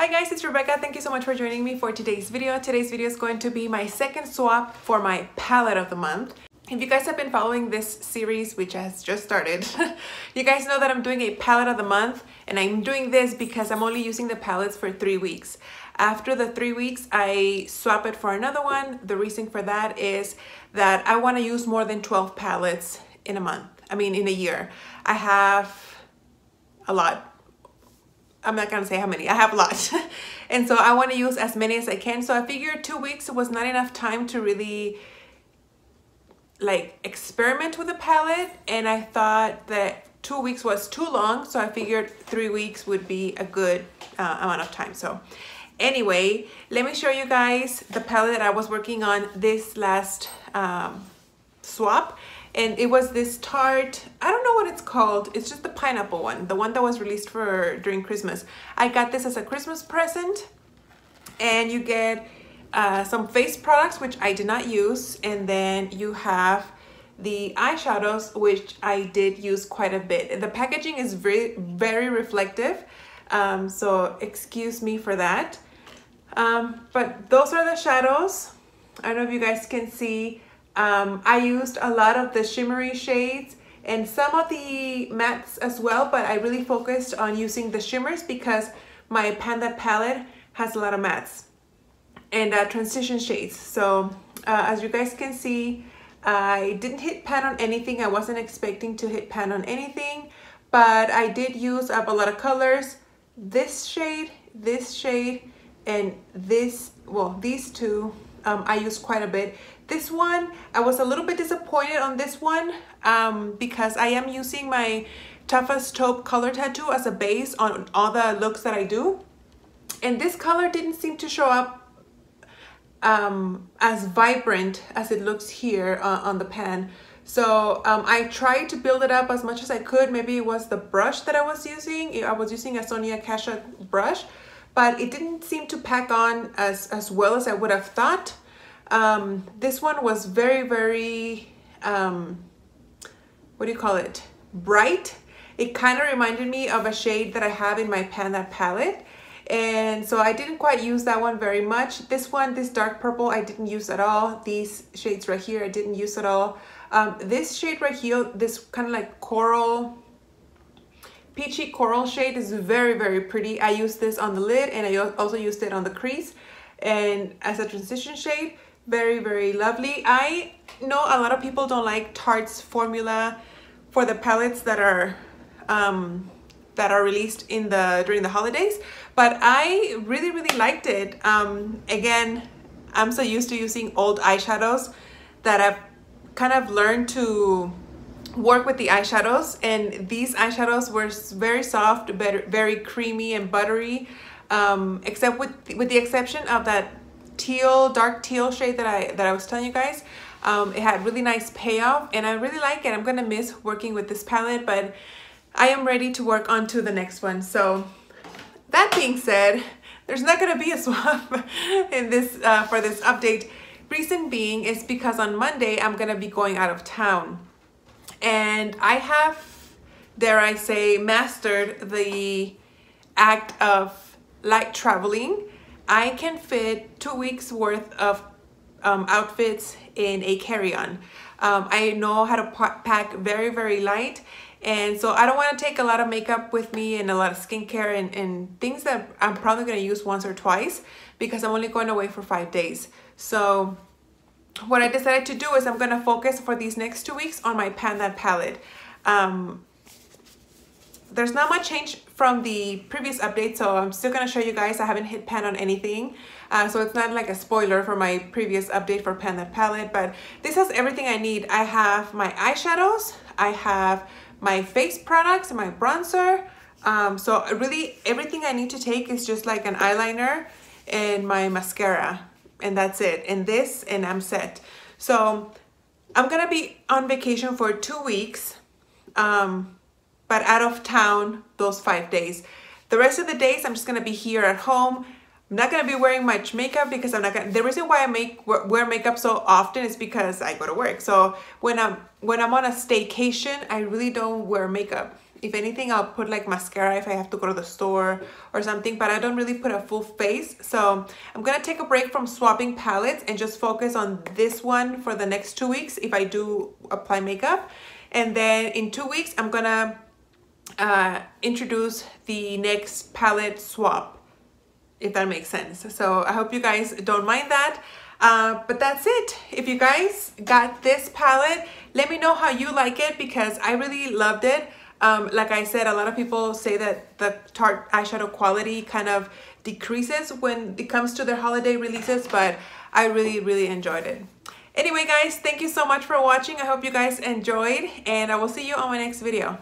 Hi guys, it's Rebecca. Thank you so much for joining me for today's video. Today's video is going to be my second swap for my palette of the month. If you guys have been following this series, which has just started, you guys know that I'm doing a palette of the month, and I'm doing this because I'm only using the palettes for 3 weeks. After the 3 weeks, I swap it for another one. The reason for that is that I want to use more than 12 palettes in a month. In a year. I have a lot. I'm not gonna say how many, I have a lot. And so I want to use as many as I can. So I figured 2 weeks was not enough time to really like experiment with the palette, and I thought that 2 weeks was too long, so I figured 3 weeks would be a good amount of time. So anyway, let me show you guys the palette that I was working on this last swap. And it was this Tarte, I don't know what it's called. It's just the pineapple one, the one that was released during Christmas. I got this as a Christmas present, and you get some face products, which I did not use. And then you have the eyeshadows, which I did use quite a bit. The packaging is very reflective. So excuse me for that. But those are the shadows. I don't know if you guys can see. I used a lot of the shimmery shades and some of the mattes as well, but I really focused on using the shimmers because my Panda palette has a lot of mattes and transition shades. So as you guys can see, I didn't hit pan on anything. I wasn't expecting to hit pan on anything, but I did use up a lot of colors. This shade, and this, well, these two, I used quite a bit. This one, I was a little bit disappointed on this one because I am using my Toughest Taupe color tattoo as a base on all the looks that I do. And this color didn't seem to show up as vibrant as it looks here on the pan. So I tried to build it up as much as I could. Maybe it was the brush that I was using. I was using a Sonia Kashuk brush, but it didn't seem to pack on as well as I would have thought. This one was very what do you call it, bright. It kind of reminded me of a shade that I have in my Panda palette, and so I didn't quite use that one very much. This one, this dark purple, I didn't use at all. These shades right here, I didn't use at all. This shade right here, this kind of like coral, peachy coral shade, is very pretty. I used this on the lid, and I also used it on the crease and as a transition shade. Very lovely. I know a lot of people don't like Tarte's formula for the palettes that are released during the holidays, but I really liked it. Again, I'm so used to using old eyeshadows that I've kind of learned to work with the eyeshadows, and these eyeshadows were very soft, very creamy and buttery, except with the exception of that dark teal shade that I was telling you guys. It had really nice payoff, and I really like it. I'm gonna miss working with this palette, but I am ready to work on to the next one. So that being said, there's not gonna be a swap in this for this update. Reason being is because on Monday I'm gonna be going out of town, and I have, dare I say, mastered the act of light traveling. I can fit 2 weeks worth of outfits in a carry-on. I know how to pack very light, and so I don't want to take a lot of makeup with me and a lot of skincare and things that I'm probably going to use once or twice because I'm only going away for 5 days. So what I decided to do is I'm going to focus for these next 2 weeks on my Panda palette. There's not much change from the previous update, so I'm still gonna show you guys. I haven't hit pan on anything, so it's not like a spoiler for my previous update for Panda palette, but this has everything I need. I have my eyeshadows, I have my face products and my bronzer, so really everything I need to take is just like an eyeliner and my mascara, and that's it, and this, and I'm set. So I'm gonna be on vacation for 2 weeks, but out of town those 5 days. The rest of the days I'm just gonna be here at home. I'm not gonna be wearing much makeup because I'm not gonna. The reason why I wear makeup so often is because I go to work. So when I'm on a staycation, I really don't wear makeup. If anything, I'll put like mascara if I have to go to the store or something, but I don't really put a full face. So I'm gonna take a break from swapping palettes and just focus on this one for the next 2 weeks if I do apply makeup. And then in 2 weeks, I'm gonna introduce the next palette swap, if that makes sense. So I hope you guys don't mind that. But that's it. If you guys got this palette, let me know how you like it, because I really loved it. Like I said, a lot of people say that the Tarte eyeshadow quality kind of decreases when it comes to their holiday releases, but I really enjoyed it. Anyway guys, thank you so much for watching. I hope you guys enjoyed, and I will see you on my next video.